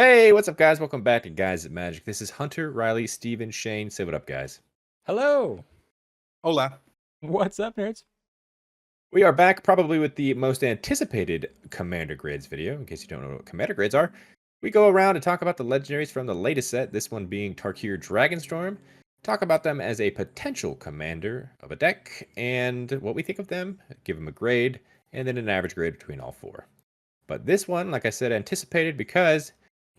Hey, what's up, guys? Welcome back to Guys at Magic. This is Hunter, Riley, Steven, Shane. Say what up, guys. Hello. Hola. What's up, nerds? We are back probably with the most anticipated Commander Grades video. In case you don't know what Commander Grades are, we go around and talk about the legendaries from the latest set, this one being Tarkir Dragonstorm. Talk about them as a potential commander of a deck and what we think of them, give them a grade, and then an average grade between all four. But this one, like I said, anticipated because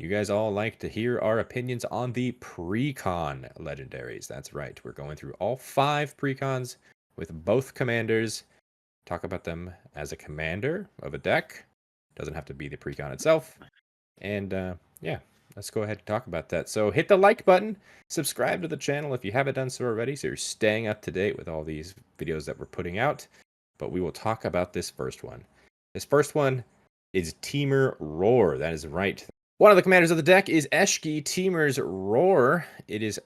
you guys all like to hear our opinions on the Precon legendaries. That's right. We're going through all 5 Precons with both commanders. Talk about them as a commander of a deck. Doesn't have to be the Precon itself. And yeah, let's go ahead and talk about that. So hit the like button. Subscribe to the channel if you haven't done so already, so you're staying up to date with all these videos that we're putting out. But we will talk about this first one. This first one is Temur Roar. That is right. One of the commanders of the deck is Eshki, Temur's Roar. It is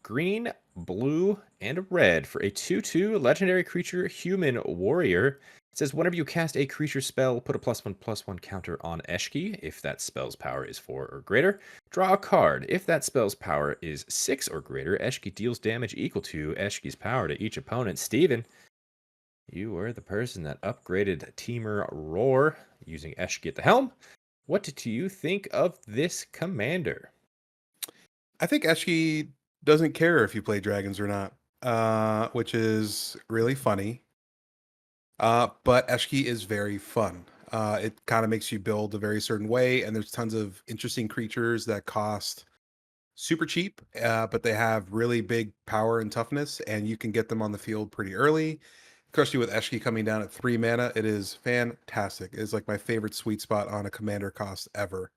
green, blue, and red for a 2/2 legendary creature human warrior. It says whenever you cast a creature spell, put a +1/+1 counter on Eshki. If that spell's power is 4 or greater, draw a card. If that spell's power is 6 or greater, Eshki deals damage equal to Eshki's power to each opponent. Steven, you were the person that upgraded Temur Roar using Eshki at the helm. What did you think of this commander? I think Eshki doesn't care if you play dragons or not, which is really funny. But Eshki is very fun. It kind of makes you build a very certain way, and there's tons of interesting creatures that cost super cheap, but they have really big power and toughness, and you can get them on the field pretty early. Especially with Eshki coming down at 3 mana, it is fantastic. It's like my favorite sweet spot on a commander cost ever.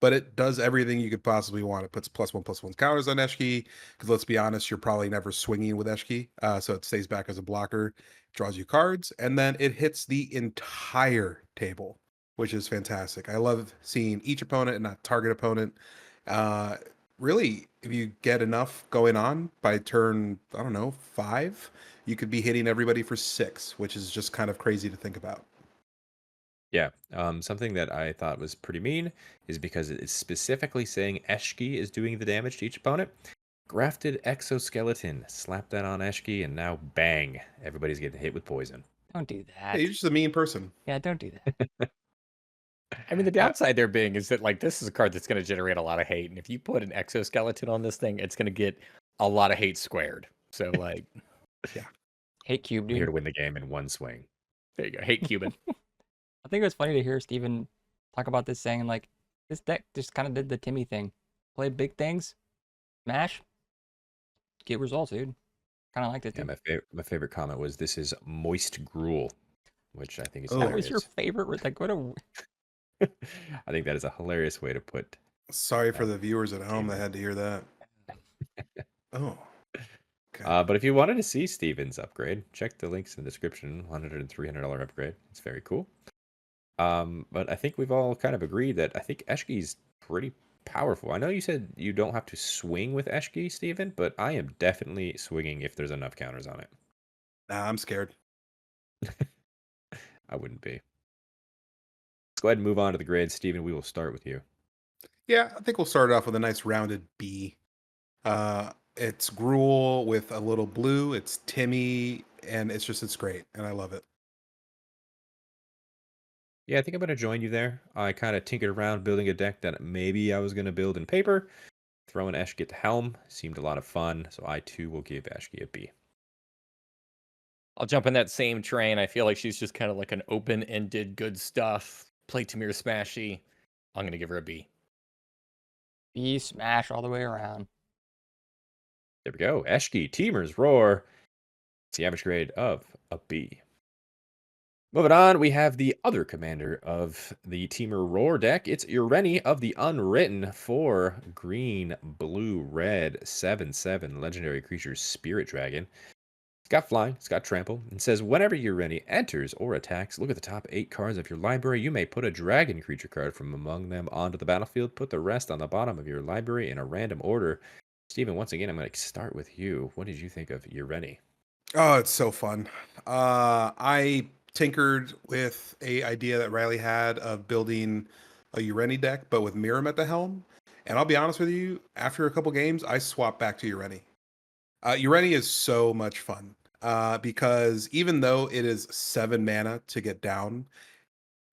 But it does everything you could possibly want. It puts +1/+1 counters on Eshki, because let's be honest, you're probably never swinging with Eshki, so it stays back as a blocker, draws you cards, and then it hits the entire table, which is fantastic. I love seeing each opponent and not target opponent. Uh, Really, if you get enough going on by turn, I don't know, 5, you could be hitting everybody for 6, which is just kind of crazy to think about. Yeah, something that I thought was pretty mean is because it is specifically saying Eshki is doing the damage to each opponent. Grafted exoskeleton. Slap that on Eshki, and now bang, everybody's getting hit with poison. Don't do Hey, that. you're just a mean person. Yeah, don't do that. I mean, the downside there being is that like this is a card that's going to generate a lot of hate, and if you put an exoskeleton on this thing, it's going to get a lot of hate squared. So like, Yeah. Hate cube, I'm here dude. to win the game in one swing. there you go, hate Cuban. I think it was funny to hear Steven talk about this, saying like this deck just kind of did the Timmy thing. Play big things, smash, get results, dude. Kind of liked it Yeah, too. my favorite comment was this is moist gruel, which I think is Oh. That was your hilarious. favorite. Like what a I think that is a hilarious way to put. Sorry for the viewers at home that had to hear that. Oh. Okay. But if you wanted to see Steven's upgrade, check the links in the description. $100 and $300 upgrade. It's very cool. But I think we've all kind of agreed that I think Eshki's pretty powerful. I know you said you don't have to swing with Eshki, Steven, but I am definitely swinging if there's enough counters on it. Nah, I'm scared. I wouldn't be. Let's go ahead and move on to the grades. Steven, we will start with you. Yeah, I think we'll start off with a nice rounded B. It's gruel with a little blue. It's Timmy, and it's great, and I love it. Yeah, I think I'm going to join you there. I kind of tinkered around building a deck that maybe I was going to build in paper. Throwing Eshki at the helm seemed a lot of fun, so I too will give Eshki a B. I'll jump in that same train. I feel like she's just kind of like an open-ended good stuff. Play Temur Smashy. I'm going to give her a B. B smash all the way around. There we go. Eshki, Temur's Roar. It's the average grade of a B. Moving on, we have the other commander of the Temur Roar deck. It's Ureni of the Unwritten for green, blue, red, 7/7 legendary creature Spirit Dragon. It's got flying, it's got trample, and says whenever Ureni enters or attacks, look at the top 8 cards of your library. You may put a dragon creature card from among them onto the battlefield. Put the rest on the bottom of your library in a random order. Steven, once again, I'm going to start with you. What did you think of Ureni? Oh, it's so fun. I tinkered with a idea that Riley had of building a Ureni deck, but with Miram at the helm. And I'll be honest with you, after a couple games, I swapped back to Ureni. Ureni is so much fun because even though it is 7 mana to get down,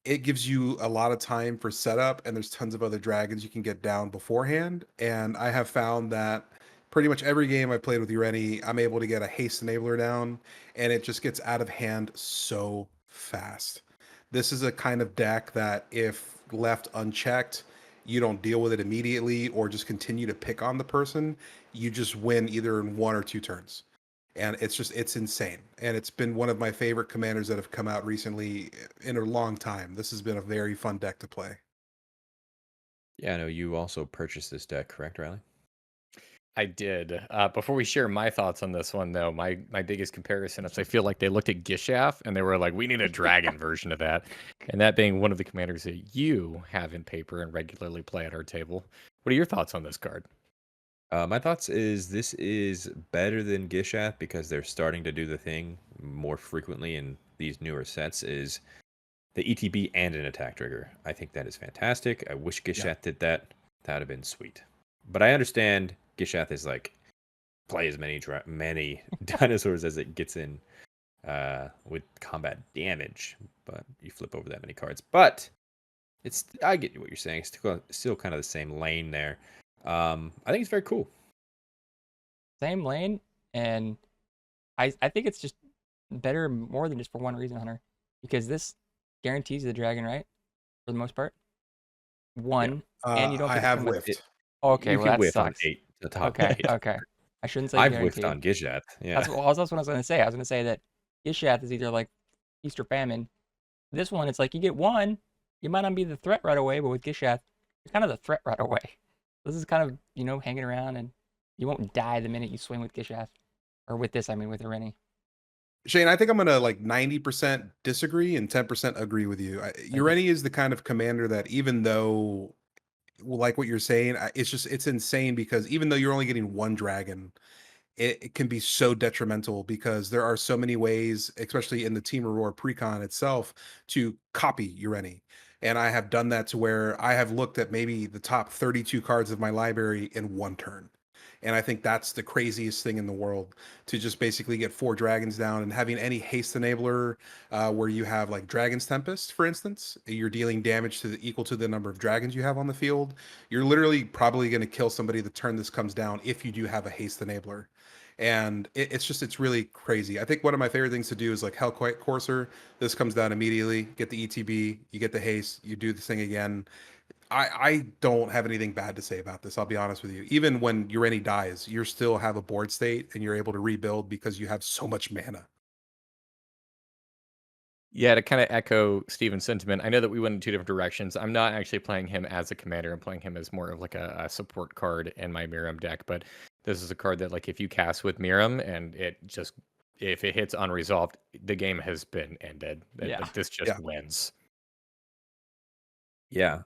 it gives you a lot of time for setup, and there's tons of other dragons you can get down beforehand. And I have found that pretty much every game I played with Ureni, I'm able to get a haste enabler down, and it just gets out of hand so fast. This is a kind of deck that, if left unchecked, you don't deal with it immediately or just continue to pick on the person. You just win either in 1 or 2 turns. And it's insane. And it's been one of my favorite commanders that have come out recently in a long time. This has been a very fun deck to play. Yeah, I know you also purchased this deck, correct, Riley? I did. Before we share my thoughts on this one, though, my biggest comparison is I feel like they looked at Gishath and they were like, we need a dragon version of that. And that being one of the commanders that you have in paper and regularly play at our table. What are your thoughts on this card? My thoughts is this is better than Gishath because they're starting to do the thing more frequently in these newer sets, is the ETB and an attack trigger. I think that is fantastic. I wish Gishath did that. That would have been sweet. But I understand Gishath is like, play as many dinosaurs as it gets in with combat damage, but you flip over that many cards. But I get what you're saying. It's still kind of the same lane there. I think it's very cool. Same lane, and I think it's just better more than just for one reason, Hunter, because this guarantees the dragon, right? For the most part. One, and you don't I get to have come with whiffed. it. Okay, You well can that whiff on sucks. 8 to the top Okay, 8. okay. I shouldn't say I've guaranteed. whiffed on Gishath. Yeah. That's what I was gonna say. I was gonna say that Gishath is either like feast or famine. This one, it's like you get one, you might not be the threat right away, but with Gishath, you're kind of the threat right away. This is kind of, hanging around, and you won't die the minute you swing with Gishath. Or with this, I mean with Ureni. Shane, I think I'm gonna like 90% disagree and 10% agree with you. Ureni is the kind of commander that, even though, like what you're saying, it's insane because even though you're only getting one dragon, it can be so detrimental because there are so many ways, especially in the Temur Precon itself, to copy Ureni. And I have done that to where I have looked at maybe the top 32 cards of my library in 1 turn. And I think that's the craziest thing in the world, to just basically get 4 dragons down, and having any haste enabler where you have like Dragon's Tempest, for instance, you're dealing damage equal to the number of dragons you have on the field. You're literally probably going to kill somebody the turn this comes down if you do have a haste enabler. And it's really crazy. I think one of my favorite things to do is like Hellquake Courser. This comes down immediately, get the ETB, you get the haste, you do this thing again. I don't have anything bad to say about this. I'll be honest with you. Even when Ureni dies, you still have a board state and you're able to rebuild because you have so much mana. Yeah, to kind of echo Steven's sentiment, I know that we went in 2 different directions. I'm not actually playing him as a commander. I'm playing him as more of like a support card in my Miram deck. But this is a card that, like, if you cast with Miram and if it hits unresolved, the game has been ended. Yeah. This just wins. Yeah.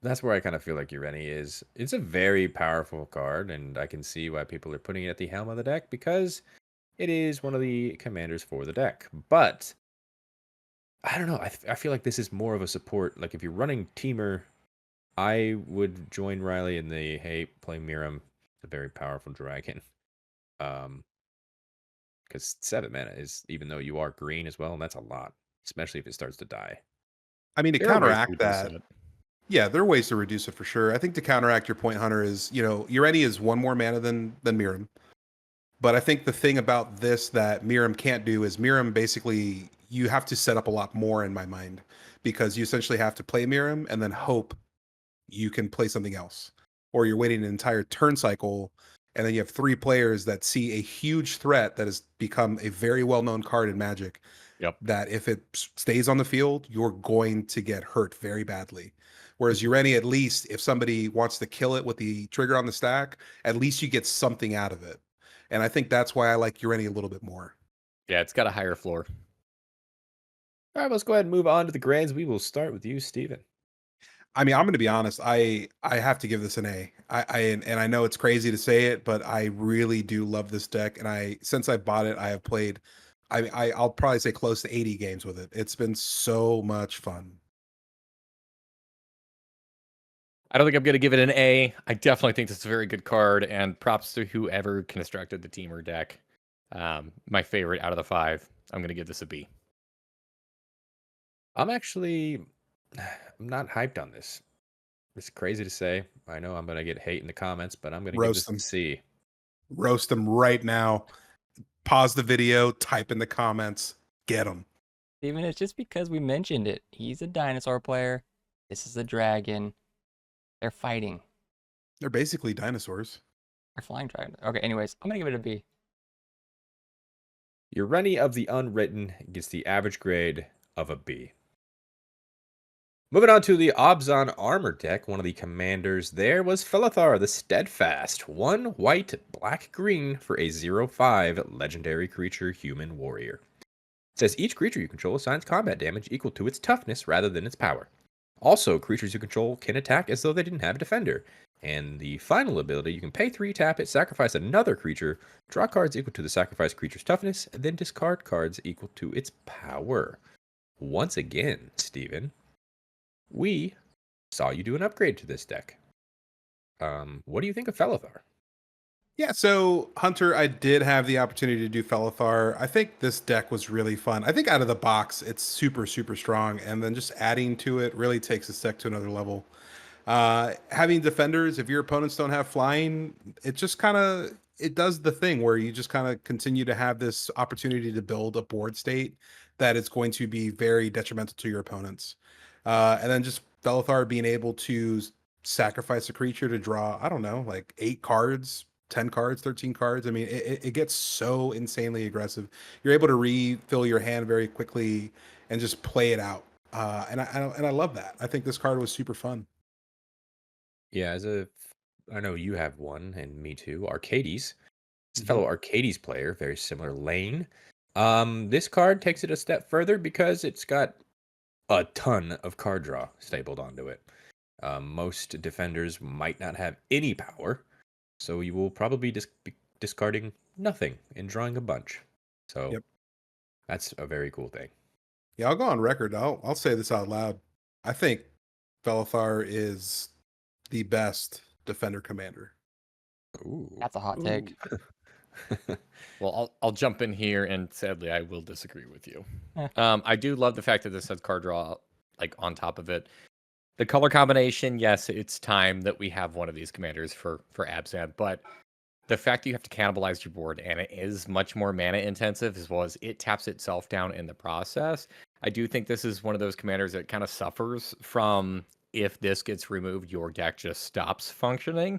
That's where I kind of feel like Ureni is. It's a very powerful card, and I can see why people are putting it at the helm of the deck because it is one of the commanders for the deck. But I don't know. I feel like this is more of a support. Like, if you're running Temur, I would join Riley in the, hey, play Miram. It's a very powerful dragon. Because 7 mana is, even though you are green as well, and that's a lot, especially if it starts to die. I mean, to There are ways to counteract reduce that, it. yeah, there are ways to reduce it for sure. I think to counteract your point, Hunter, is, Ureni is 1 more mana than Miram. But I think the thing about this that Miram can't do is Miram basically, you have to set up a lot more in my mind, because you essentially have to play Miram and then hope you can play something else, or you're waiting an entire turn cycle, and then you have 3 players that see a huge threat that has become a very well-known card in Magic. Yep. That if it stays on the field, you're going to get hurt very badly. Whereas Ureni, at least if somebody wants to kill it with the trigger on the stack, at least you get something out of it. And I think that's why I like Ureni a little bit more. Yeah, it's got a higher floor. All right, let's go ahead and move on to the grades. We will start with you, Steven. I mean, I'm going to be honest. I have to give this an A. And I know it's crazy to say it, but I really do love this deck. And since I bought it, I have played, I'll probably say close to 80 games with it. It's been so much fun. I don't think I'm going to give it an A. I definitely think this is a very good card, and props to whoever constructed the Temur deck. My favorite out of the 5. I'm going to give this a B. I'm actually, I'm not hyped on this. It's crazy to say. I know I'm going to get hate in the comments, but I'm going to give Roast this a them. C. Roast them right now. Pause the video, type in the comments, get them. Even it's just because we mentioned it. He's a dinosaur player. This is a dragon. They're fighting. They're basically dinosaurs. They're flying dragon. Okay, anyways, I'm gonna give it a B. Ureni of the Unwritten gets the average grade of a B. Moving on to the Obzon Armor deck, one of the commanders there was Felothar the Steadfast. 1 white, black, green for a 0/5 legendary creature human warrior. It says each creature you control assigns combat damage equal to its toughness rather than its power. Also, creatures you control can attack as though they didn't have a defender. And the final ability, you can pay 3, tap it, sacrifice another creature, draw cards equal to the sacrificed creature's toughness, and then discard cards equal to its power. Once again, Steven, we saw you do an upgrade to this deck. What do you think of Felothar? Yeah, so Hunter, I did have the opportunity to do Felothar. I think this deck was really fun. I think out of the box, it's super, super strong. And then just adding to it really takes this deck to another level. Having defenders, if your opponents don't have flying, it just kind of, it does the thing where you just kind of continue to have this opportunity to build a board state that is going to be very detrimental to your opponents. And then just Felothar being able to sacrifice a creature to draw, I don't know, like 8 cards, 10 cards, 13 cards. I mean, it gets so insanely aggressive. You're able to refill your hand very quickly and just play it out. And I love that. I think this card was super fun. Yeah, I know you have one, and me too. Arcades. It's a fellow Arcades player, very similar lane. This card takes it a step further because it's got a ton of card draw stapled onto it. Most defenders might not have any power, so you will probably be discarding nothing and drawing a bunch. So Yep. that's a very cool thing. Yeah, I'll go on record. I'll say this out loud. I think Felothar is the best defender commander. Ooh. That's a hot take. Well, I'll jump in here, and sadly, I will disagree with you. Eh. I do love the fact that this has card draw like on top of it. The color combination, yes, it's time that we have one of these commanders for Abzan, but the fact that you have to cannibalize your board and it is much more mana intensive as well as it taps itself down in the process. I do think this is one of those commanders that kind of suffers from if this gets removed, your deck just stops functioning.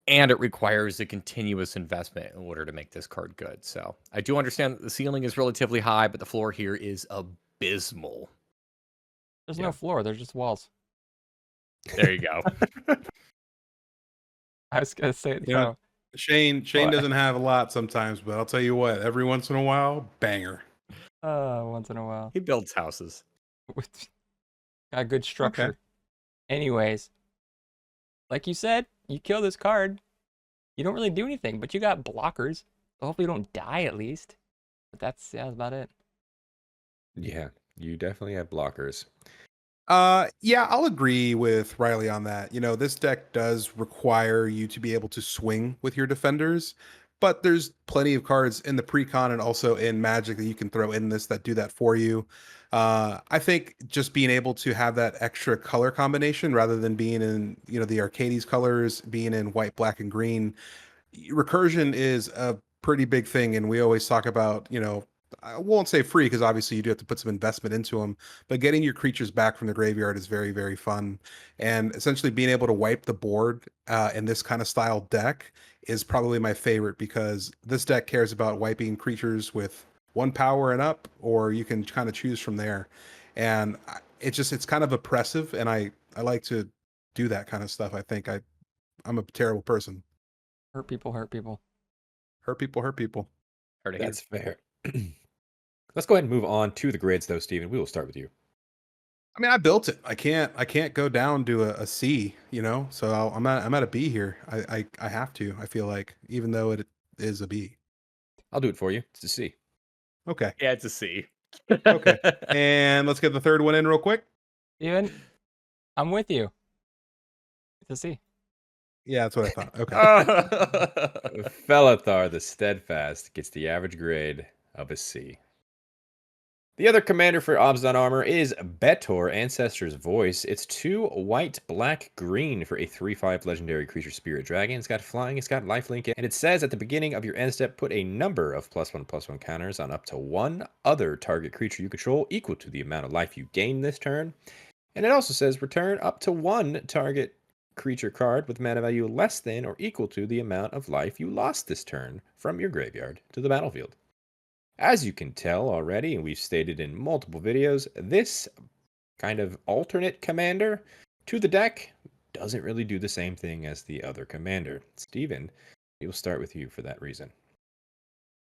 And it requires a continuous investment in order to make this card good. So I do understand that the ceiling is relatively high, but the floor here is abysmal. There's Yeah. no floor. There's just walls. There you go. I was gonna say, You know, Shane What? doesn't have a lot sometimes, but I'll tell you what, every once in a while, banger. once in a while. He builds houses. Got good structure. Anyways, like you said, you kill this card, you don't really do anything, but you got blockers. So hopefully you don't die at least. But that's about it. Yeah, you definitely have blockers. Yeah, I'll agree with Riley on that. You know, this deck does require you to be able to swing with your defenders, but there's plenty of cards in the Precon and also in Magic that you can throw in this that do that for you. I think just being able to have that extra color combination rather than being in, you know, the Arcades colors, being in white, black, and green, recursion is a pretty big thing. And we always talk about, you know, I won't say free because obviously you do have to put some investment into them, but getting your creatures back from the graveyard is very, very fun. And essentially being able to wipe the board in this kind of style deck is probably my favorite because this deck cares about wiping creatures with 1 power and up, or you can kind of choose from there. And it's kind of oppressive, and I like to do that kind of stuff. I think I'm a terrible person. Hurt people, hurt people. Hurt people, hurt people. Heard it here. That's fair. Let's go ahead and move on to the grids, though, Steven. We will start with you. I mean, I built it. I can't go down to a C, you know. So I'm at a B here. I have to. I feel like, even though it is a B. I'll do it for you. It's a C. Okay. Yeah, it's a C. Okay. And let's get the third one in real quick. Steven, I'm with you. It's a C. Yeah, that's what I thought. Okay. Felothar the Steadfast gets the average grade of a C. The other commander for Obzdon Armor is Betor, Ancestor's Voice. It's 2 white, black, green for a 3/5 legendary creature spirit dragon. It's got flying, it's got lifelink, and it says at the beginning of your end step, put a number of +1/+1 counters on up to 1 other target creature you control equal to the amount of life you gain this turn. And it also says return up to 1 target creature card with mana value less than or equal to the amount of life you lost this turn from your graveyard to the battlefield. As you can tell already, and we've stated in multiple videos, this kind of alternate commander to the deck doesn't really do the same thing as the other commander. Steven, we will start with you for that reason.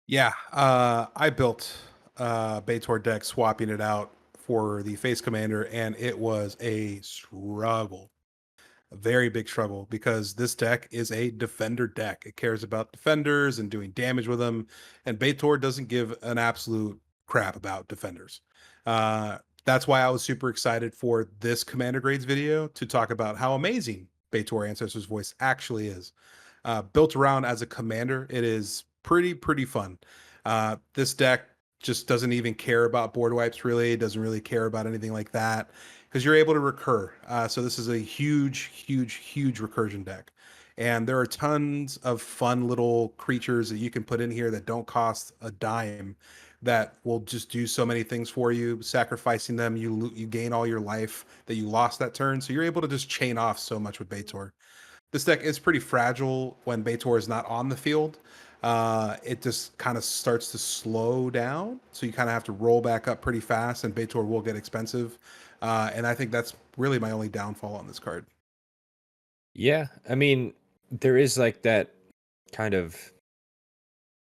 Yeah, I built Betor deck swapping it out for the face commander, and it was a struggle. A very big struggle because this deck is a defender deck. It cares about defenders and doing damage with them, and Betor doesn't give an absolute crap about defenders. That's why I was super excited for this Commander Grades video to talk about how amazing Betor Ancestor's Voice actually is. Built around as a commander, it is pretty fun. This deck just doesn't even care about board wipes, really. It doesn't really care about anything like that because you're able to recur. So this is a huge recursion deck. And there are tons of fun little creatures that you can put in here that don't cost a dime that will just do so many things for you. Sacrificing them, you gain all your life that you lost that turn. So you're able to just chain off so much with Betor. This deck is pretty fragile when Betor is not on the field. It just kind of starts to slow down. So you kind of have to roll back up pretty fast, and Betor will get expensive. And I think that's really my only downfall on this card. Yeah, I mean, there is like that kind of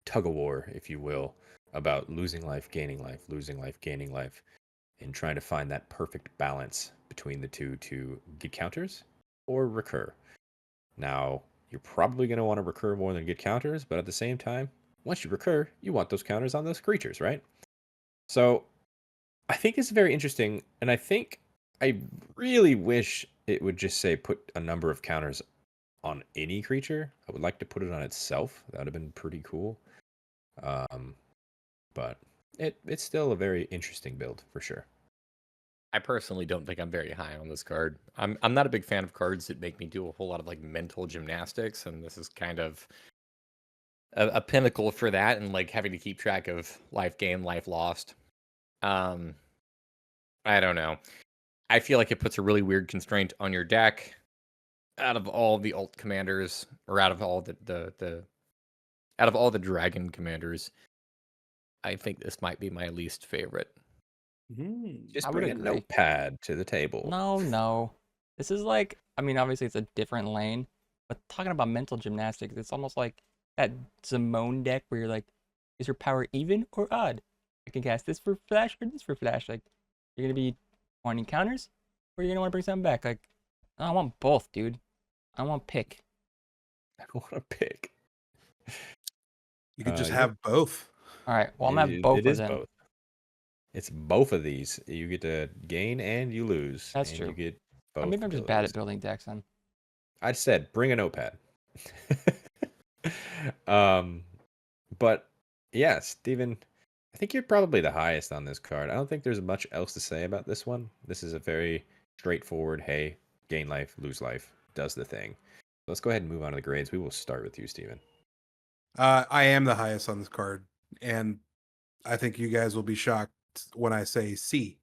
tug of war, if you will, about losing life, gaining life, losing life, gaining life, and trying to find that perfect balance between the two to get counters or recur. Now, you're probably going to want to recur more than get counters, but at the same time, once you recur, you want those counters on those creatures, right? So, I think it's very interesting, and I really wish it would just say put a number of counters on any creature. I would like to put it on itself. That would have been pretty cool. But it's still a very interesting build for sure. I personally don't think I'm very high on this card. I'm not a big fan of cards that make me do a whole lot of like mental gymnastics, and this is kind of a pinnacle for that, and like having to keep track of life gained, life lost. I don't know. I feel like it puts a really weird constraint on your deck. Out of all the alt commanders, or out of all the dragon commanders, I think this might be my least favorite. Just I would bring a agree. notepad to the table. No. This is like, I mean, obviously it's a different lane, but talking about mental gymnastics, it's almost like that Simone deck where you're like, is your power even or odd? I can cast this for flash or this for flash. Like, you're going to be wanting counters or you're going to want to bring something back. Like, I want both, dude. I want pick. I want to pick. You could just Yeah. have both. All right, well, I'm going to have both It of is them. both. It's both of these. You get to gain and you lose. That's and true. You get both. Maybe I'm just bad at abilities. building decks then. I said bring a notepad. But yeah, Steven, I think you're probably the highest on this card. I don't think there's much else to say about this one. This is a very straightforward, hey, gain life, lose life, does the thing. Let's go ahead and move on to the grades. We will start with you, Steven. I am the highest on this card, and I think you guys will be shocked when I say C.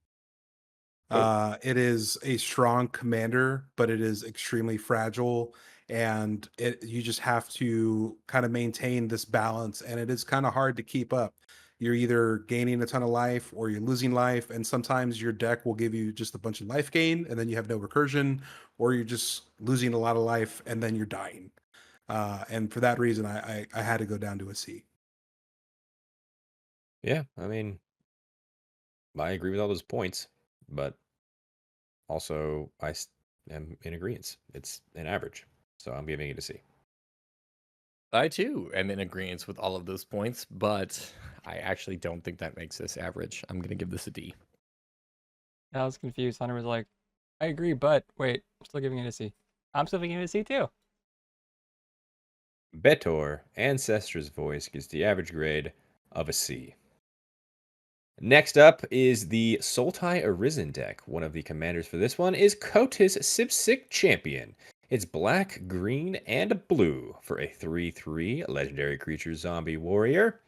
It is a strong commander, but it is extremely fragile, and you just have to kind of maintain this balance, and it is kind of hard to keep up. You're either gaining a ton of life or you're losing life, and sometimes your deck will give you just a bunch of life gain, and then you have no recursion, or you're just losing a lot of life and then you're dying. And for that reason, I had to go down to a C. Yeah, I mean, I agree with all those points, but also am in agreement. It's an average, so I'm giving it a C. I too am in agreement with all of those points, but I actually don't think that makes this average. I'm gonna give this a D. I was confused. Hunter was like, I agree, but wait, I'm still giving it a C. I'm still thinking of a C too. Betor, Ancestor's Voice, gets the average grade of a C. Next up is the Sultai Arisen deck. One of the commanders for this one is Kotis Sibsig Champion. It's black, green, and blue for a 3/3 legendary creature zombie warrior.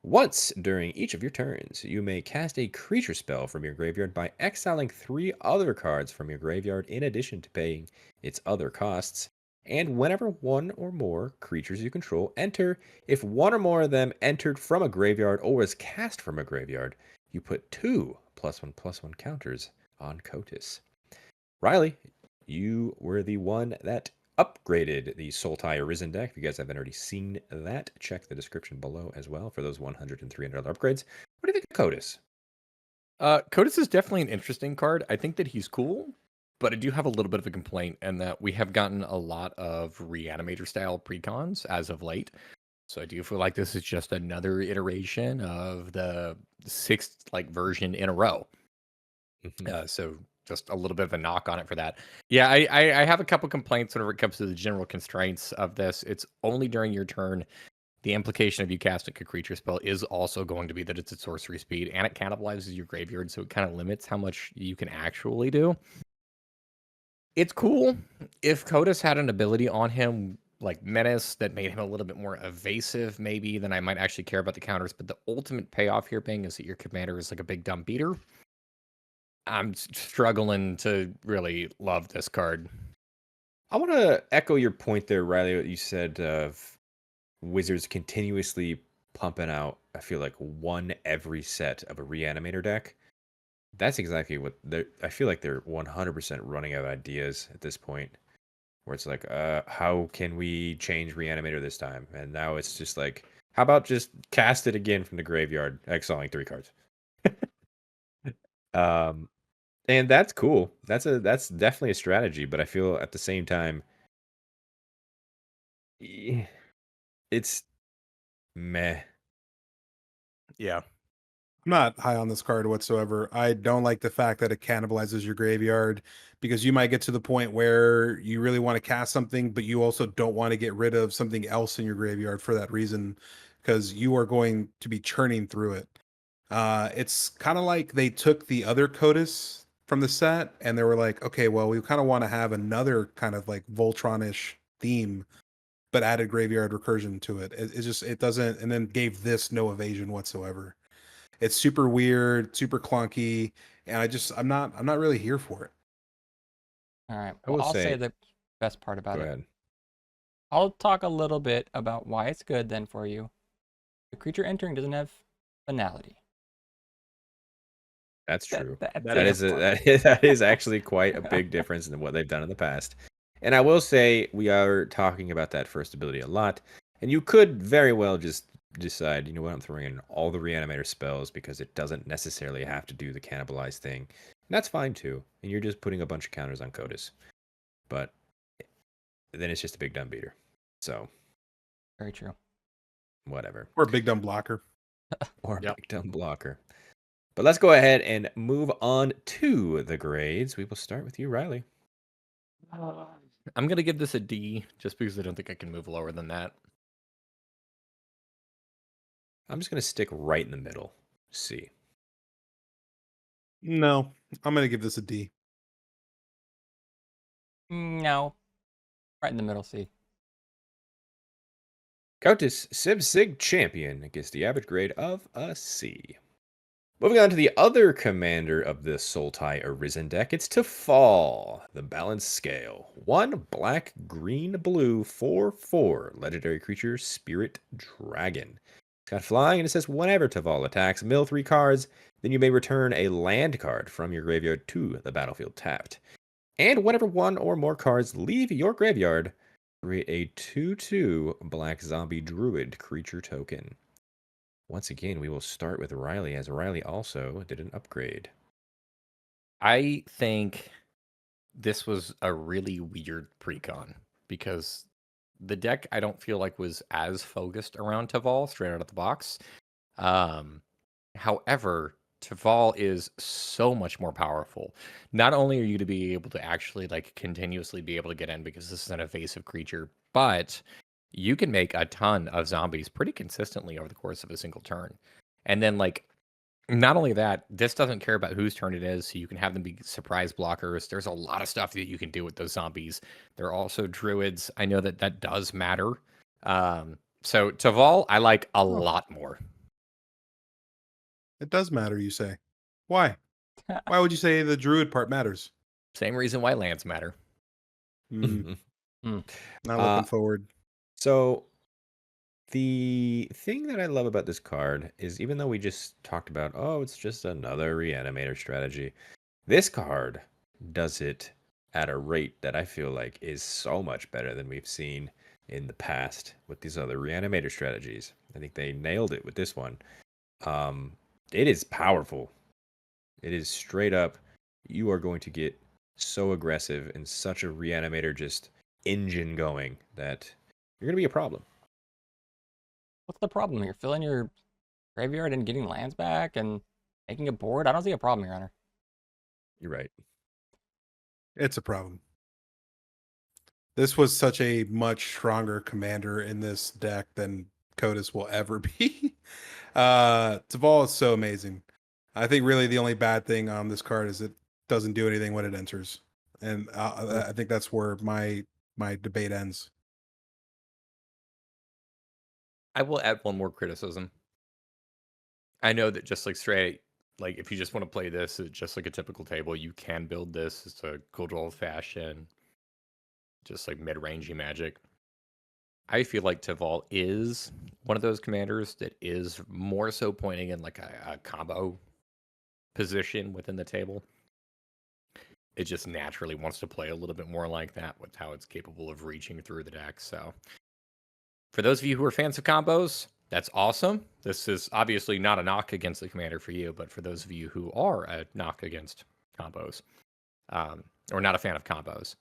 Once during each of your turns, you may cast a creature spell from your graveyard by exiling 3 other cards from your graveyard in addition to paying its other costs. And whenever one or more creatures you control enter, if one or more of them entered from a graveyard or was cast from a graveyard, you put 2 +1/+1 counters on Kotis. Riley, you were the one that upgraded the Sultai Arisen deck. If you guys haven't already seen that, check the description below as well for those $100 and $300 upgrades. What do you think of Kotis? Kotis is definitely an interesting card. I think that he's cool, but I do have a little bit of a complaint in that we have gotten a lot of Reanimator style precons as of late. So I do feel like this is just another iteration of the 6th version in a row. So just a little bit of a knock on it for that. Yeah, I have a couple complaints whenever it comes to the general constraints of this. It's only during your turn. The implication of you casting a creature spell is also going to be that it's at sorcery speed, and it cannibalizes your graveyard, so it kind of limits how much you can actually do. It's cool. If Kotis had an ability on him, like Menace, that made him a little bit more evasive, maybe, then I might actually care about the counters. But the ultimate payoff here being is that your commander is like a big dumb beater. I'm struggling to really love this card. I want to echo your point there, Riley, what you said of Wizards continuously pumping out, I feel like, one every set of a Reanimator deck. That's exactly what I feel like they're 100% running out of ideas at this point. Where it's like, how can we change Reanimator this time? And now it's just like, how about just cast it again from the graveyard, exiling 3 cards? And that's cool. That's definitely a strategy, but I feel at the same time, it's meh. Yeah. I'm not high on this card whatsoever. I don't like the fact that it cannibalizes your graveyard because you might get to the point where you really want to cast something, but you also don't want to get rid of something else in your graveyard for that reason because you are going to be churning through it. It's kind of like they took the other Kotis from the set and they were like, okay, well, we kind of want to have another kind of like Voltron-ish theme, but added graveyard recursion to it. It doesn't, and then gave this no evasion whatsoever. It's super weird, super clunky, and I'm not really here for it. All right. I Well, will I'll say say- the best part about Go it. ahead. I'll talk a little bit about why it's good then for you. The creature entering doesn't have finality. That's true. That's That it. is that is actually quite a big difference in what they've done in the past. And I will say we are talking about that first ability a lot, and you could very well just decide, you know what, I'm throwing in all the Reanimator spells because it doesn't necessarily have to do the cannibalize thing. And that's fine too. And you're just putting a bunch of counters on Kotis. But then it's just a big dumb beater. So Very true. whatever. Or a big dumb blocker. Or a Yep. big dumb blocker. But let's go ahead and move on to the grades. We will start with you, Riley. I'm going to give this a D just because I don't think I can move lower than that. I'm just going to stick right in the middle. C. No, I'm gonna give this a D. No. Right in the middle, C. Kotis Sibsig Champion gets the average grade of a C. Moving on to the other commander of the Sultai Arisen deck, it's Teval, the Balanced Scale. 1 black, green, blue, 4/4 legendary creature, Spirit Dragon. It's got flying, and it says whenever Teval attacks, mill 3 cards, then you may return a land card from your graveyard to the battlefield tapped. And whenever one or more cards leave your graveyard, create a 2/2 black zombie druid creature token. Once again, we will start with Riley, as Riley also did an upgrade. I think this was a really weird precon because the deck I don't feel like was as focused around Teval straight out of the box. However, Teval is so much more powerful. Not only are you to be able to actually like continuously be able to get in because this is an evasive creature, but you can make a ton of zombies pretty consistently over the course of a single turn. And then like not only that, this doesn't care about whose turn it is, so you can have them be surprise blockers. There's a lot of stuff that you can do with those zombies. They're also druids. I know that that does matter. So Teval, I like a lot more. It does matter, you say. Why? Why would you say the druid part matters? Same reason why lands matter. Hmm, Hmm. not looking forward. So the thing that I love about this card is even though we just talked about, oh, it's just another reanimator strategy, this card does it at a rate that I feel like is so much better than we've seen in the past with these other reanimator strategies. I think they nailed it with this one. It is powerful. It is straight up. You are going to get so aggressive and such a reanimator just engine going that you're going to be a problem. What's the problem here? Filling your graveyard and getting lands back and making a board? I don't see a problem here, Hunter. You're right. It's a problem. This was such a much stronger commander in this deck than Kotis will ever be. Teval is so amazing. I think really the only bad thing on this card is it doesn't do anything when it enters, and I think that's where my debate ends. I will add one more criticism. I know that just like straight, like if you just want to play this just like a typical table, you can build this as a good old fashioned, just like mid-rangey magic. I feel like Teval is one of those commanders that is more so pointing in like a combo position within the table. It just naturally wants to play a little bit more like that with how it's capable of reaching through the deck. So for those of you who are fans of combos, that's awesome. This is obviously not a knock against the commander for you, but for those of you who are a knock against combos, or not a fan of combos,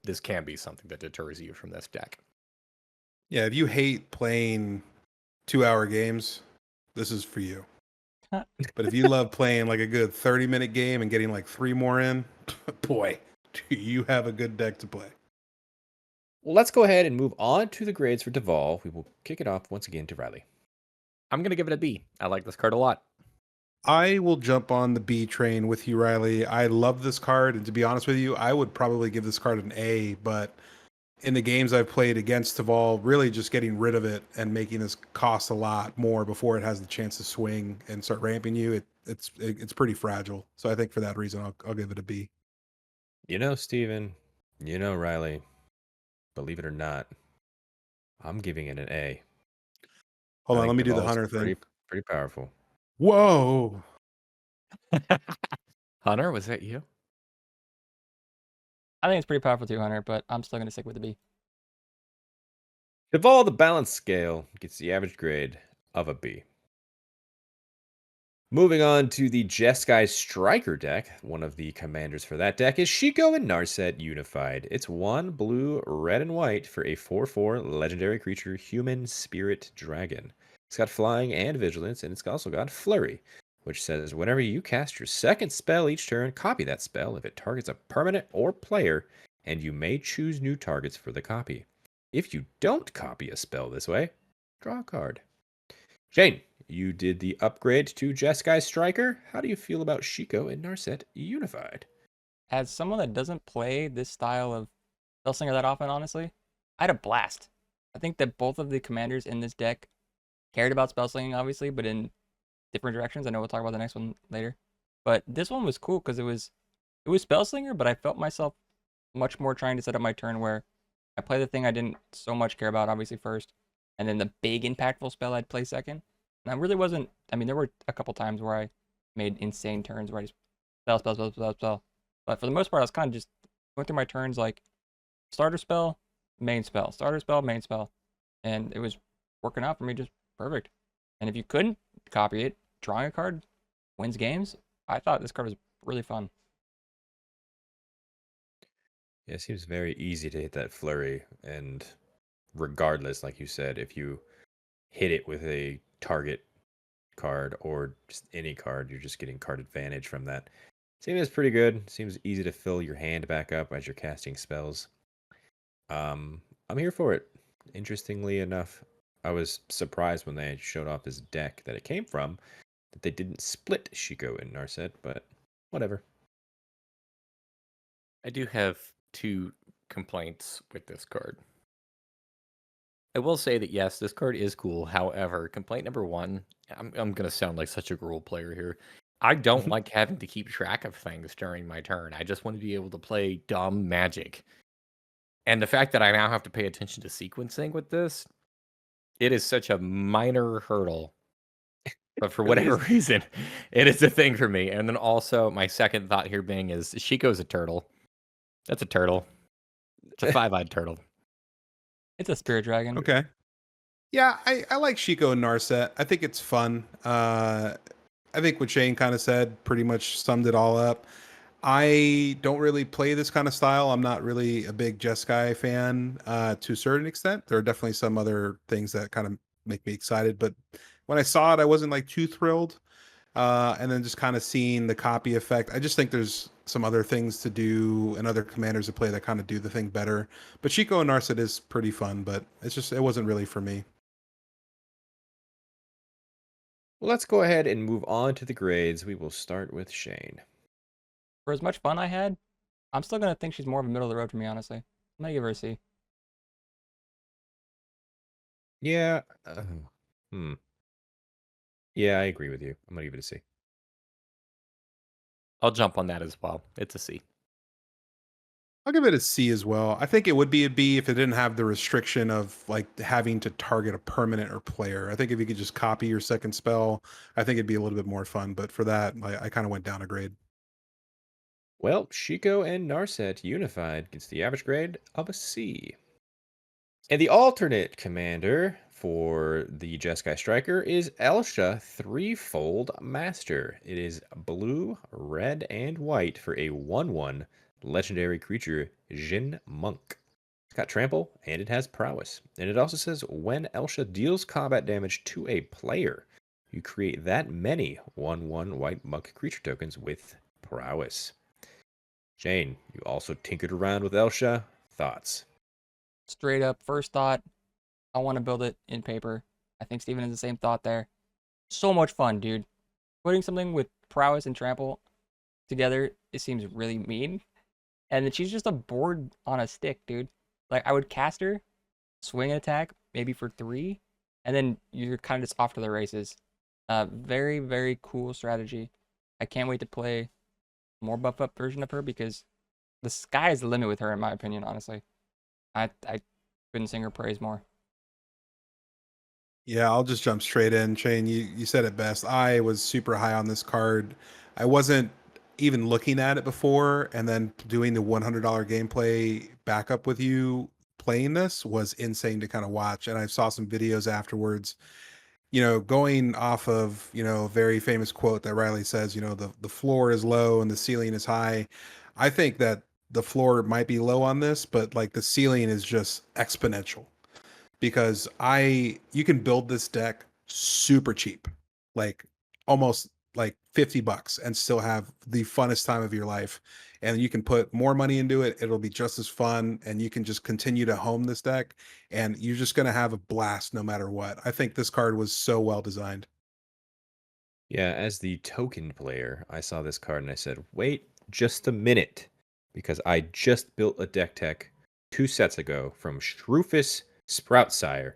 this can be something that deters you from this deck. Yeah, if you hate playing 2-hour games, this is for you. But if you love playing like a good 30-minute game and getting like 3 more in, boy, do you have a good deck to play. Well, let's go ahead and move on to the grades for Teval. We will kick it off once again to Riley. I'm going to give it a B. I like this card a lot. I will jump on the B train with you, Riley. I love this card, and to be honest with you, I would probably give this card an A, but in the games I've played against Teval, really just getting rid of it and making this cost a lot more before it has the chance to swing and start ramping you, it's pretty fragile. So I think for that reason, I'll give it a B. You know, Steven, you know, Riley, believe it or not, I'm giving it an A. Hold I on, let think me do the Teval's Hunter thing. Pretty powerful. Whoa! Hunter, was that you? I think it's pretty powerful too, Hunter, but I'm still going to stick with the B. Teval, the balance scale, gets the average grade of a B. Moving on to the Jeskai Striker deck, one of the commanders for that deck is Shiko and Narset Unified. It's 1 blue, red, and white for a 4/4 legendary creature, Human Spirit Dragon. It's got flying and vigilance, and it's also got flurry, which says whenever you cast your second spell each turn, copy that spell if it targets a permanent or player, and you may choose new targets for the copy. If you don't copy a spell this way, draw a card. Shane, you did the upgrade to Jeskai Striker. How do you feel about Shiko and Narset Unified? As someone that doesn't play this style of Spellslinger that often, honestly, I had a blast. I think that both of the commanders in this deck cared about Spellslinging, obviously, but in different directions. I know we'll talk about the next one later. But this one was cool because it was Spellslinger, but I felt myself much more trying to set up my turn where I play the thing I didn't so much care about, obviously, first, and then the big impactful spell I'd play second. And I really wasn't, I mean, there were a couple times where I made insane turns where I just spell. But for the most part, I was kind of just going through my turns like starter spell, main spell, starter spell, main spell. And it was working out for me just perfect. And if you couldn't copy it, drawing a card wins games. I thought this card was really fun. Yeah, it seems very easy to hit that flurry. And regardless, like you said, if you hit it with a target card or just any card. You're just getting card advantage from that. Seems pretty good. Seems easy to fill your hand back up as you're casting spells. I'm here for it. Interestingly enough, I was surprised when they showed off this deck that it came from, that they didn't split Shiko and Narset, but whatever. I do have 2 complaints with this card. I will say that yes, this card is cool. However, complaint number 1, I'm gonna sound like such a role player here. I don't like having to keep track of things during my turn. I just want to be able to play dumb magic. And the fact that I now have to pay attention to sequencing with this, it is such a minor hurdle. But for Really whatever reason, it is a thing for me. And then also my second thought here being is Shiko's a turtle. That's a turtle. It's a 5-eyed turtle. It's a spirit dragon. Okay. Yeah, I like Shiko and Narset. I think it's fun. I think what Shane kind of said pretty much summed it all up. I don't really play this kind of style. I'm not really a big Jeskai fan to a certain extent. There are definitely some other things that kind of make me excited, but when I saw it, I wasn't like too thrilled. And then just kind of seeing the copy effect. I just think there's some other things to do and other commanders to play that kind of do the thing better. But Shiko and Narset is pretty fun, but it wasn't really for me. Well, let's go ahead and move on to the grades. We will start with Shane. For as much fun I had, I'm still gonna think she's more of a middle of the road for me, honestly. I'm gonna give her a C. Yeah. Yeah, I agree with you. I'm gonna give it a C. I'll jump on that as well. It's a C. I'll give it a C as well. I think it would be a B if it didn't have the restriction of like having to target a permanent or player. I think if you could just copy your second spell, I think it'd be a little bit more fun. But for that, I kind of went down a grade. Well, Shiko and Narset unified gets the average grade of a C. And the alternate commander for the Jeskai Striker is Elsha Threefold Master. It is blue, red, and white for a 1/1 legendary creature, Jin Monk. It's got trample and it has prowess. And it also says when Elsha deals combat damage to a player, you create that many 1/1 white monk creature tokens with prowess. Jane, you also tinkered around with Elsha. Thoughts? Straight up, first thought, I want to build it in paper. I think Steven has the same thought there. So much fun, dude. Putting something with prowess and trample together, it seems really mean. And then she's just a board on a stick, dude. Like, I would cast her, swing an attack, maybe for 3, and then you're kind of just off to the races. Very, very cool strategy. I can't wait to play more buff up version of her because the sky is the limit with her, in my opinion, honestly. I couldn't sing her praise more. Yeah, I'll just jump straight in. Shane, you said it best. I was super high on this card. I wasn't even looking at it before, and then doing the $100 gameplay backup with you playing this was insane to kind of watch. And I saw some videos afterwards, going off of, a very famous quote that Riley says, the floor is low and the ceiling is high. I think that the floor might be low on this, but like the ceiling is just exponential because you can build this deck super cheap, like almost like $50 and still have the funnest time of your life. And you can put more money into it. It'll be just as fun. And you can just continue to home this deck and you're just going to have a blast no matter what. I think this card was so well designed. Yeah, as the token player, I saw this card and I said, wait just a minute, because I just built a deck tech 2 sets ago from Shroofus Sproutsire,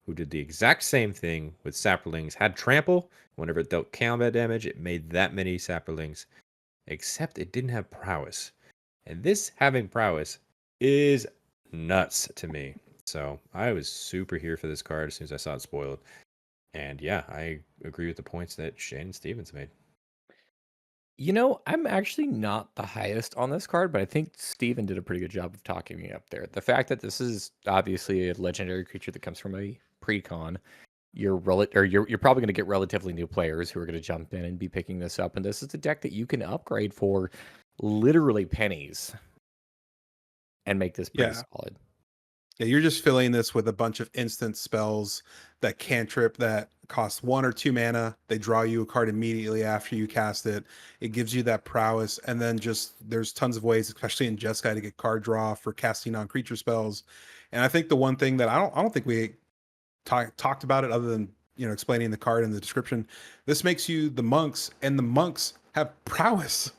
who did the exact same thing with Saplings, had trample. Whenever it dealt combat damage, it made that many Saplings, except it didn't have prowess. And this having prowess is nuts to me. So I was super here for this card as soon as I saw it spoiled. And yeah, I agree with the points that Shane and Stevens made. I'm actually not the highest on this card, but I think Steven did a pretty good job of talking me up there. The fact that this is obviously a legendary creature that comes from a Precon, you're probably going to get relatively new players who are going to jump in and be picking this up, and this is a deck that you can upgrade for literally pennies and make this pretty solid. Yeah, you're just filling this with a bunch of instant spells that cantrip that cost 1 or 2 mana. They draw you a card immediately after you cast it. It gives you that prowess, and then just there's tons of ways, especially in Jeskai, to get card draw for casting on creature spells. And I think the one thing that I don't think we talked about it other than explaining the card in the description. This makes you the monks, and the monks have prowess.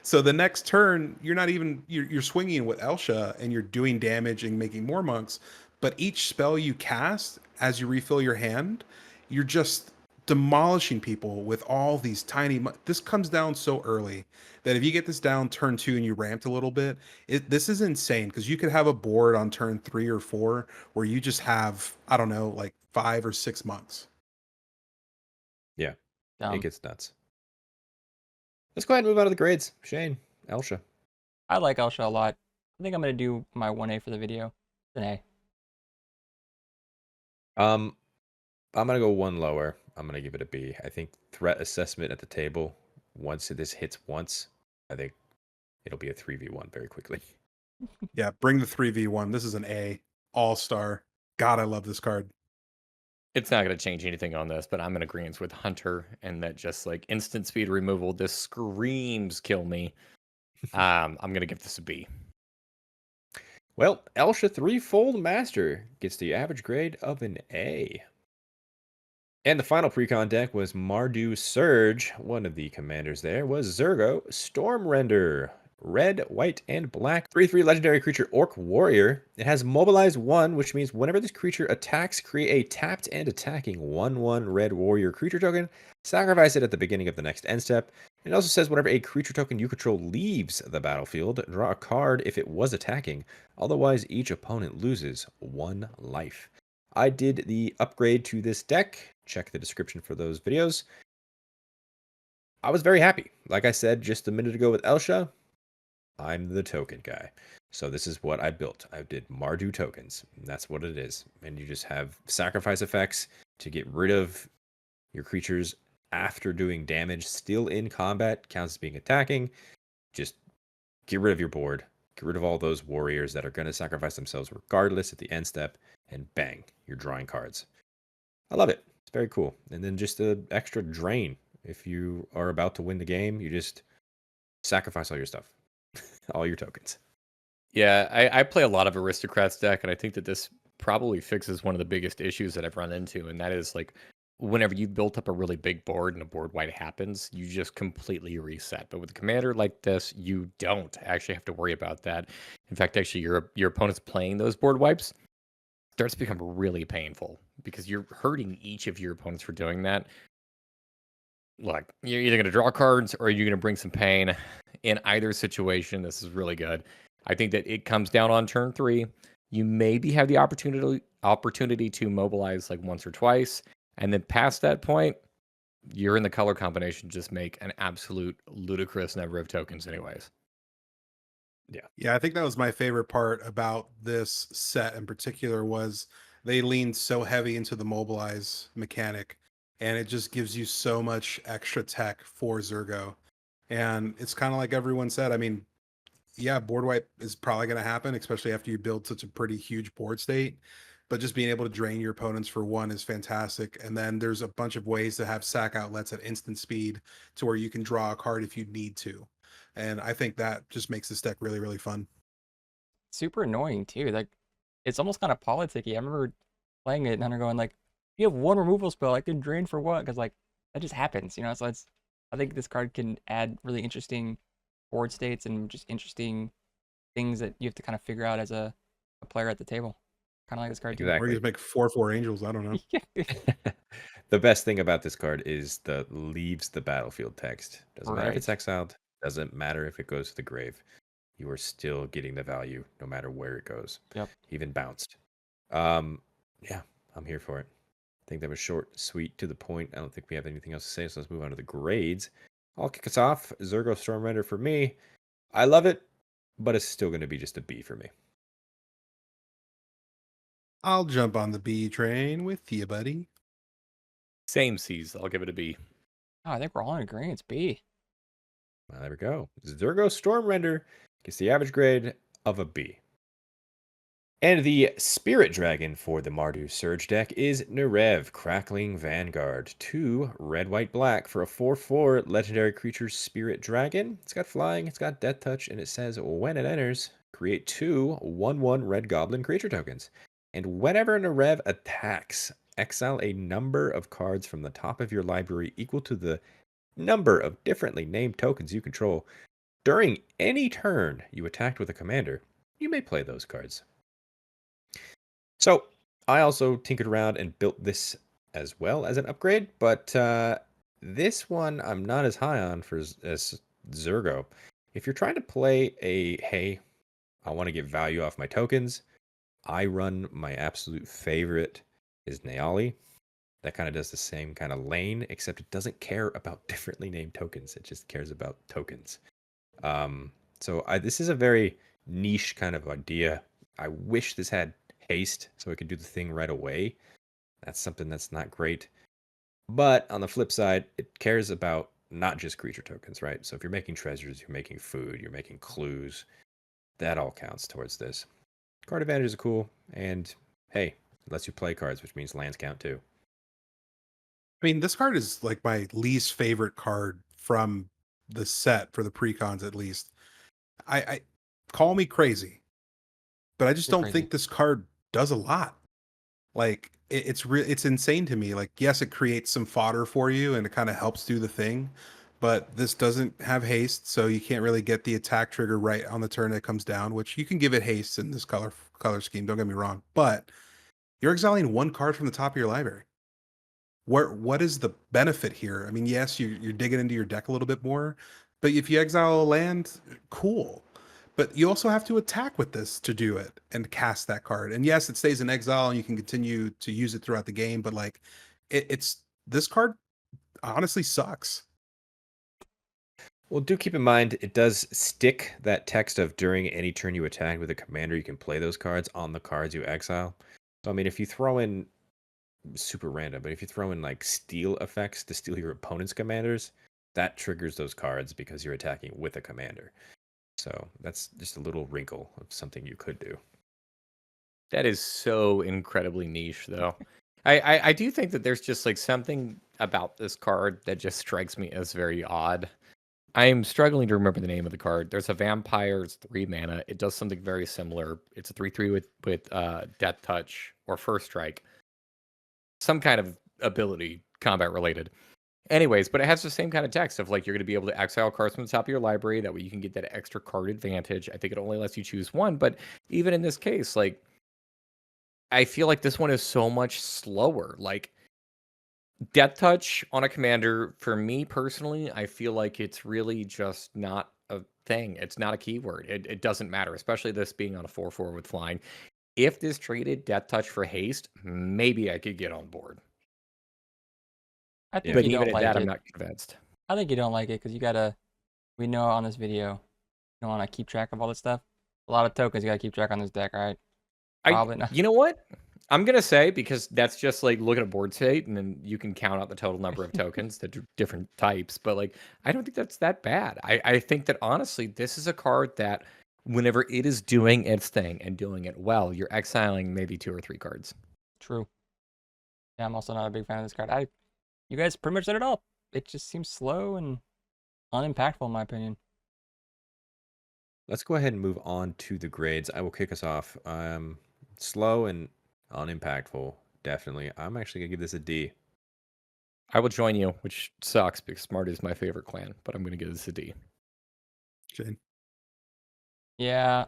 So the next turn, you're not even you're swinging with Elsha and you're doing damage and making more monks. But each spell you cast as you refill your hand, you're just demolishing people with all these tiny. This comes down so early that if you get this down turn 2 and you ramped a little bit, this is insane because you could have a board on turn 3 or 4 where you just have, I don't know, like 5 or 6 monks. Yeah, Dumb. it gets nuts. Let's go ahead and move on to the grades. Shane, Elsha. I like Elsha a lot. I think I'm gonna do my 1A for the video. It's an A. I'm gonna go one lower. I'm gonna give it a B. I think threat assessment at the table, once this hits once, I think it'll be a 3v1 very quickly. Yeah, bring the 3v1. This is an A. All-star. God, I love this card. It's not going to change anything on this, but I'm in agreement with Hunter and that just like instant speed removal, this screams kill me. I'm going to give this a B. Well, Elsha Threefold Master gets the average grade of an A. And the final precon deck was Mardu Surge. One of the commanders there was Zurgo Stormrender. Red, white, and black. 3/3 legendary creature Orc Warrior. It has Mobilize 1, which means whenever this creature attacks, create a tapped and attacking 1/1 red warrior creature token. Sacrifice it at the beginning of the next end step. It also says whenever a creature token you control leaves the battlefield, draw a card if it was attacking. Otherwise, each opponent loses 1 life. I did the upgrade to this deck. Check the description for those videos. I was very happy. Like I said just a minute ago with Elsha, I'm the token guy. So this is what I built. I did Mardu tokens. And that's what it is. And you just have sacrifice effects to get rid of your creatures after doing damage still in combat. Counts as being attacking. Just get rid of your board. Get rid of all those warriors that are going to sacrifice themselves regardless at the end step. And bang, you're drawing cards. I love it. It's very cool. And then just an extra drain. If you are about to win the game, you just sacrifice all your stuff. All your tokens. Yeah, I play a lot of Aristocrats deck, and I think that this probably fixes one of the biggest issues that I've run into, and that is like whenever you've built up a really big board and a board wipe happens, you just completely reset. But with a commander like this, you don't actually have to worry about that. In fact, actually, your opponent's playing those board wipes starts to become really painful because you're hurting each of your opponents for doing that. Like, you're either going to draw cards or you're going to bring some pain. In either situation, this is really good. I think that it comes down on turn 3. You maybe have the opportunity to mobilize like once or twice. And then past that point, you're in the color combination. Just make an absolute ludicrous number of tokens anyways. Yeah, I think that was my favorite part about this set in particular was they leaned so heavy into the mobilize mechanic, and it just gives you so much extra tech for Zurgo. And it's kind of like everyone said. I mean, yeah, board wipe is probably going to happen, especially after you build such a pretty huge board state. But just being able to drain your opponents for 1 is fantastic. And then there's a bunch of ways to have sack outlets at instant speed to where you can draw a card if you need to. And I think that just makes this deck really, really fun. Super annoying too. Like, it's almost kind of politicky. I remember playing it and Hunter going like, "You have 1 removal spell. I can drain for what?" Because like that just happens, you know. So it's I think this card can add really interesting board states and just interesting things that you have to kind of figure out as a player at the table. Kind of like this card too. Or Exactly. you just make 4/4 angels. I don't know. The best thing about this card is the leaves the battlefield text. Doesn't matter if it's Right. exiled. Doesn't matter if it goes to the grave. You are still getting the value no matter where it goes. Yep. Even bounced. Yeah, I'm here for it. I think that was short, sweet, to the point. I don't think we have anything else to say, so let's move on to the grades. I'll kick us off. Zurgo Stormrender for me. I love it, but it's still going to be just a B for me. I'll jump on the B train with you, buddy. Same C's. I'll give it a B. Oh, I think we're all in agreement. It's B. Well, there we go. Zurgo Stormrender gets the average grade of a B. And the Spirit Dragon for the Mardu Surge deck is Neriv, Crackling Vanguard. 2 red, white, black for a 4/4 legendary creature Spirit Dragon. It's got flying, it's got death touch, and it says when it enters, create 2 1/1 red goblin creature tokens. And whenever Neriv attacks, exile a number of cards from the top of your library equal to the number of differently named tokens you control. During any turn you attacked with a commander, you may play those cards. So I also tinkered around and built this as well as an upgrade, but this one I'm not as high on as Zurgo. If you're trying to play hey, I want to get value off my tokens, I run my absolute favorite is Naali. That kind of does the same kind of lane, except it doesn't care about differently named tokens. It just cares about tokens. This is a very niche kind of idea. I wish this had haste so it could do the thing right away. That's something that's not great. But on the flip side, it cares about not just creature tokens, right? So if you're making treasures, you're making food, you're making clues, that all counts towards this. Card advantages are cool, and hey, it lets you play cards, which means lands count too. I mean, this card is like my least favorite card from the set for the precons, at least. I call me crazy, but I just You're don't crazy. think this card does a lot. Like it's insane to me. Like, yes, it creates some fodder for you and it kind of helps do the thing, but this doesn't have haste, so you can't really get the attack trigger right on the turn it comes down, which you can give it haste in this color scheme, don't get me wrong, but you're exiling 1 card from the top of your library. What is the benefit here? I mean, yes, you're digging into your deck a little bit more, but if you exile a land, cool. But you also have to attack with this to do it and cast that card. And yes, it stays in exile and you can continue to use it throughout the game, but like it's this card honestly sucks. Well, do keep in mind, it does stick that text of during any turn you attack with a commander, you can play those cards on the cards you exile. So, I mean, if you throw in super random, but if you throw in like steal effects to steal your opponent's commanders, that triggers those cards because you're attacking with a commander. So that's just a little wrinkle of something you could do. That is so incredibly niche, though. I do think that there's just like something about this card that just strikes me as very odd. I'm struggling to remember the name of the card. There's a vampire, it's 3 mana. It does something very similar. It's a 3/3 with death touch or first strike. Some kind of ability, combat related. Anyways, but it has the same kind of text of like you're going to be able to exile cards from the top of your library. That way you can get that extra card advantage. I think it only lets you choose one, but even in this case, like I feel like this one is so much slower. Like death touch on a commander, for me personally, I feel like it's really just not a thing. It's not a keyword. It doesn't matter, especially this being on a 4/4 with flying. If this traded death touch for haste, maybe I could get on board. I think But you even don't at like that, it. I'm not convinced. I think you don't like it because you gotta. We know on this video, you don't want to keep track of all this stuff. A lot of tokens you gotta keep track on this deck, right? Probably not. You know what? I'm gonna say, because that's just like look at a board state and then you can count out the total number of tokens that are different types. But like, I don't think that's that bad. I think that honestly, this is a card that whenever it is doing its thing and doing it well, you're exiling maybe 2 or 3 cards. True. Yeah, I'm also not a big fan of this card. You guys pretty much said it all. It just seems slow and unimpactful in my opinion. Let's go ahead and move on to the grades. I will kick us off. Slow and unimpactful, definitely. I'm actually gonna give this a D. I will join you, which sucks because Smart is my favorite clan, but I'm gonna give this a D. Shane. Yeah,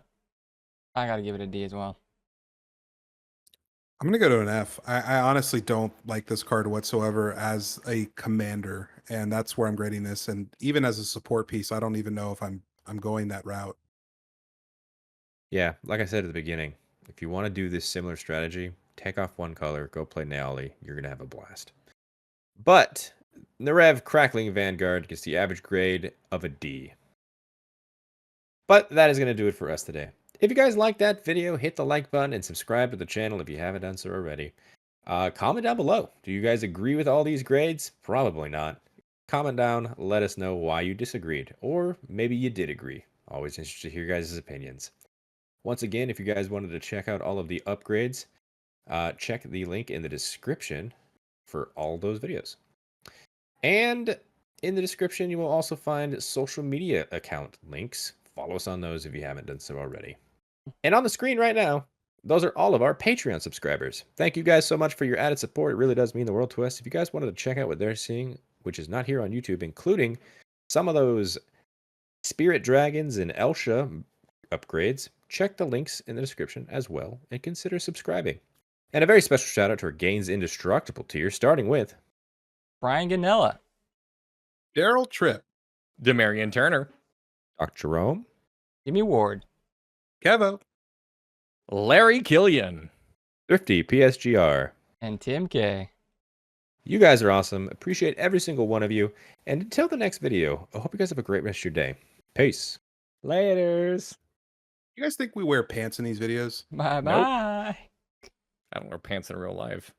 I gotta give it a D as well. I'm gonna go to an F. I honestly don't like this card whatsoever as a commander, and that's where I'm grading this. And even as a support piece, I don't even know if I'm going that route. Yeah, like I said at the beginning, if you want to do this similar strategy, take off one color, go play Naali. You're gonna have a blast. But Neriv Crackling Vanguard gets the average grade of a D. But that is going to do it for us today. If you guys liked that video, hit the like button and subscribe to the channel if you haven't done so already. Comment down below. Do you guys agree with all these grades? Probably not. Comment down, let us know why you disagreed, or maybe you did agree. Always interested to hear your guys' opinions. Once again, if you guys wanted to check out all of the upgrades, check the link in the description for all those videos. And in the description, you will also find social media account links. Follow us on those if you haven't done so already. And on the screen right now, those are all of our Patreon subscribers. Thank you guys so much for your added support. It really does mean the world to us. If you guys wanted to check out what they're seeing, which is not here on YouTube, including some of those Spirit Dragons and Elsha upgrades, check the links in the description as well and consider subscribing. And a very special shout out to our Gains Indestructible tier, starting with Brian Ganella. Daryl Tripp, Demarion Turner, Dr. Jerome, Jimmy Ward. Kevo, Larry Killian. Thrifty PSGR. And Tim K. You guys are awesome. Appreciate every single one of you. And until the next video, I hope you guys have a great rest of your day. Peace. Laters. you guys think we wear pants in these videos? Bye Nope. bye. I don't wear pants in real life.